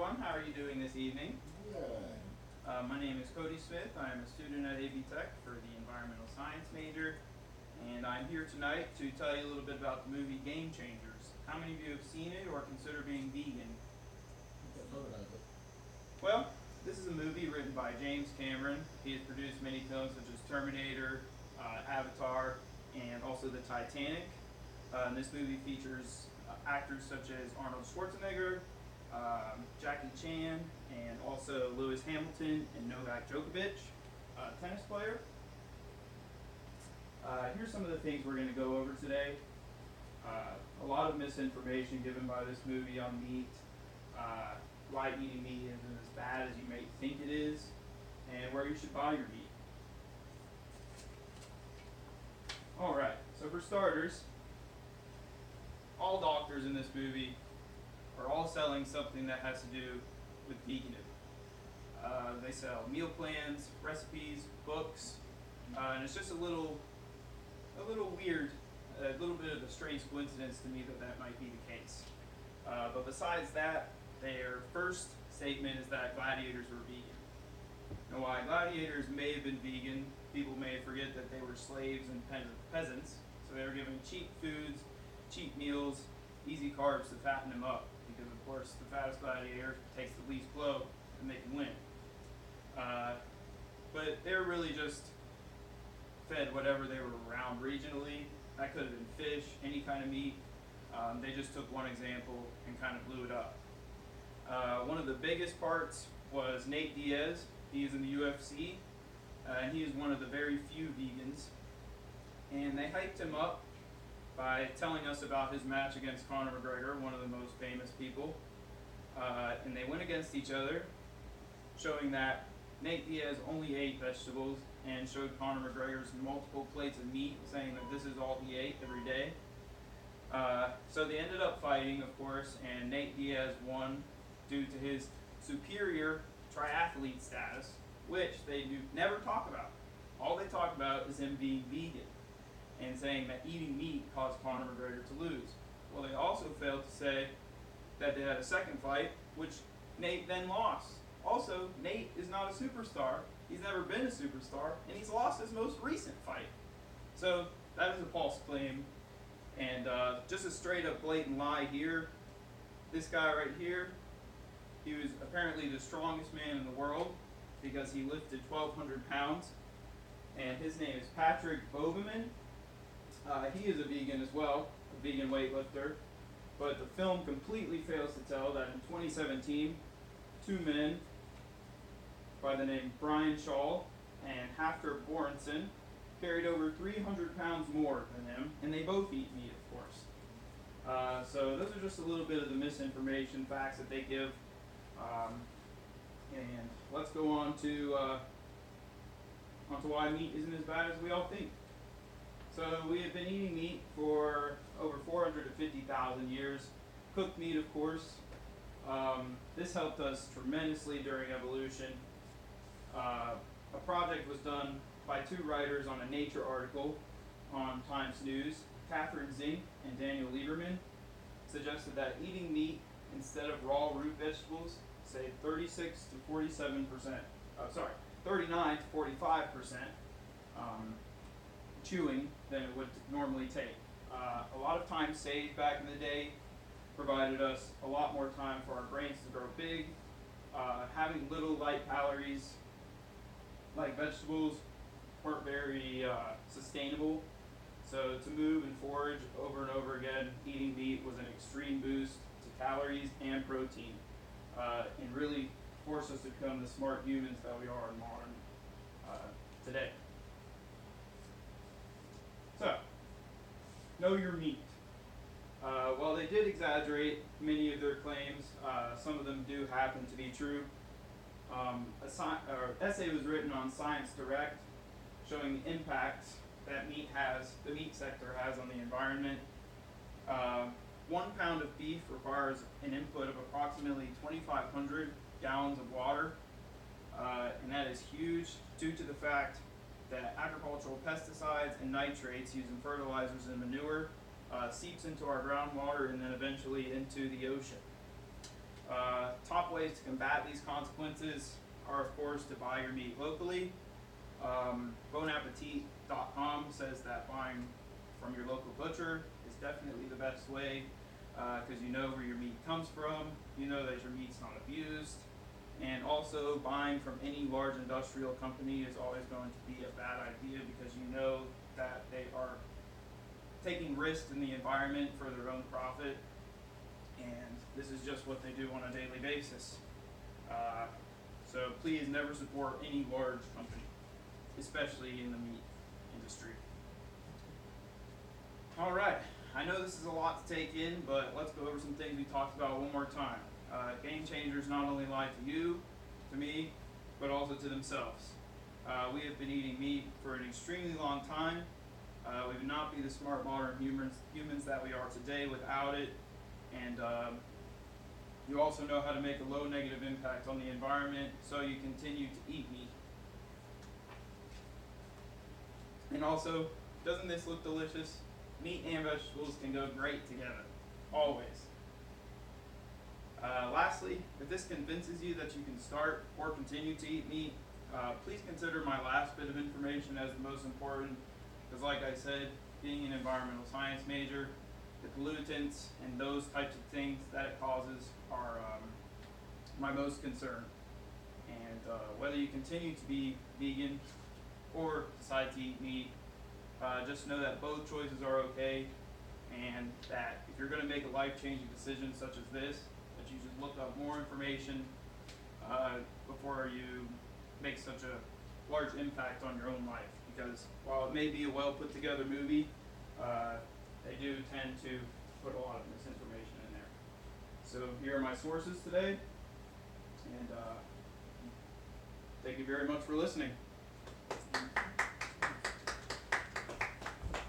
everyone. How are you doing this evening? Good. My name is Cody Smith. I am a student at AB Tech for the environmental science major, and I'm here tonight to tell you a little bit about the movie Game Changers. How many of you have seen it or consider being vegan? I've heard of it. Well, this is a movie written by James Cameron. He has produced many films such as Terminator, Avatar, and also The Titanic. And this movie features actors such as Arnold Schwarzenegger, Jackie Chan, and also Lewis Hamilton and Novak Djokovic, tennis player. Here's some of the things we're going to go over today. A lot of misinformation given by this movie on meat, why eating meat isn't as bad as you may think it is, and where you should buy your meat. Alright, so for starters, all doctors in this movie are all selling something that has to do with veganism. They sell meal plans, recipes, books, and it's just a little weird, a little bit of a strange coincidence to me that that might be the case. But besides that, their first statement is that gladiators were vegan. Now, while gladiators may have been vegan, people may forget that they were slaves and peasants, so they were given cheap foods, cheap meals, easy carbs to fatten them up, because of course the fattest gladiator takes the least blow and they can win. But they were really just fed whatever they were around regionally. That could have been fish, any kind of meat. They just took one example and kind of blew it up. One of the biggest parts was Nate Diaz. He is in the UFC, and he is one of the very few vegans. And they hyped him up by telling us about his match against Conor McGregor, one of the most famous people. And they went against each other, showing that Nate Diaz only ate vegetables and showed Conor McGregor's multiple plates of meat, saying that this is all he ate every day. So they ended up fighting, of course, and Nate Diaz won due to his superior triathlete status, which they do never talk about. All they talk about is him being vegan and saying that eating meat caused Conor McGregor to lose. Well, they also failed to say that they had a second fight, which Nate then lost. Also, Nate is not a superstar. He's never been a superstar, and he's lost his most recent fight. So that is a false claim. And just a straight up blatant lie here. This guy right here, he was apparently the strongest man in the world because he lifted 1,200 pounds. And his name is Patrick Boveman. He is a vegan as well, a vegan weightlifter. But the film completely fails to tell that in 2017, two men by the name Brian Shaw and Hafter Borenson carried over 300 pounds more than him, and they both eat meat, of course. So those are just a little bit of the misinformation facts that they give. And let's go on to why meat isn't as bad as we all think. So we have been eating meat for over 450,000 years. Cooked meat, of course. This helped us tremendously during evolution. A project was done by two writers on a Nature article on Times News. Catherine Zink and Daniel Lieberman suggested that eating meat instead of raw root vegetables saved 36 to 47%. 39 to 45% chewing than it would normally take. A lot of time saved back in the day provided us a lot more time for our brains to grow big. Having little light calories like vegetables weren't very sustainable. So to move and forage over and over again, eating meat was an extreme boost to calories and protein, and really forced us to become the smart humans that we are in modern today. So, know your meat. While they did exaggerate many of their claims, some of them do happen to be true. An essay was written on Science Direct showing the impact that the meat sector has on the environment. 1 pound of beef requires an input of approximately 2,500 gallons of water, and that is huge due to the fact that agricultural pesticides and nitrates used in fertilizers and manure seeps into our groundwater and then eventually into the ocean. Top ways to combat these consequences are, of course, to buy your meat locally. Bonappetit.com says that buying from your local butcher is definitely the best way, because you know where your meat comes from, you know that your meat's not abused, and also buying from any large industrial company is always going to be a bad idea, because you know that they are taking risks in the environment for their own profit, and this is just what they do on a daily basis. So please never support any large company, especially in the meat industry. Alright, I know this is a lot to take in, but let's go over some things we talked about one more time. Game changers not only lie to you, to me, but also to themselves. We have been eating meat for an extremely long time. We would not be the smart modern humans that we are today without it. And you also know how to make a low negative impact on the environment, so you continue to eat meat. And also, doesn't this look delicious? Meat and vegetables can go great together, always. Lastly, if this convinces you that you can start or continue to eat meat, please consider my last bit of information as the most important, because like I said, being an environmental science major, the pollutants and those types of things that it causes are my most concern. And whether you continue to be vegan or decide to eat meat, just know that both choices are okay, and that if you're going to make a life-changing decision such as this, that you should look up more information before you make such a large impact on your own life. Because while it may be a well-put-together movie, they do tend to put a lot of misinformation in there. So here are my sources today, and thank you very much for listening.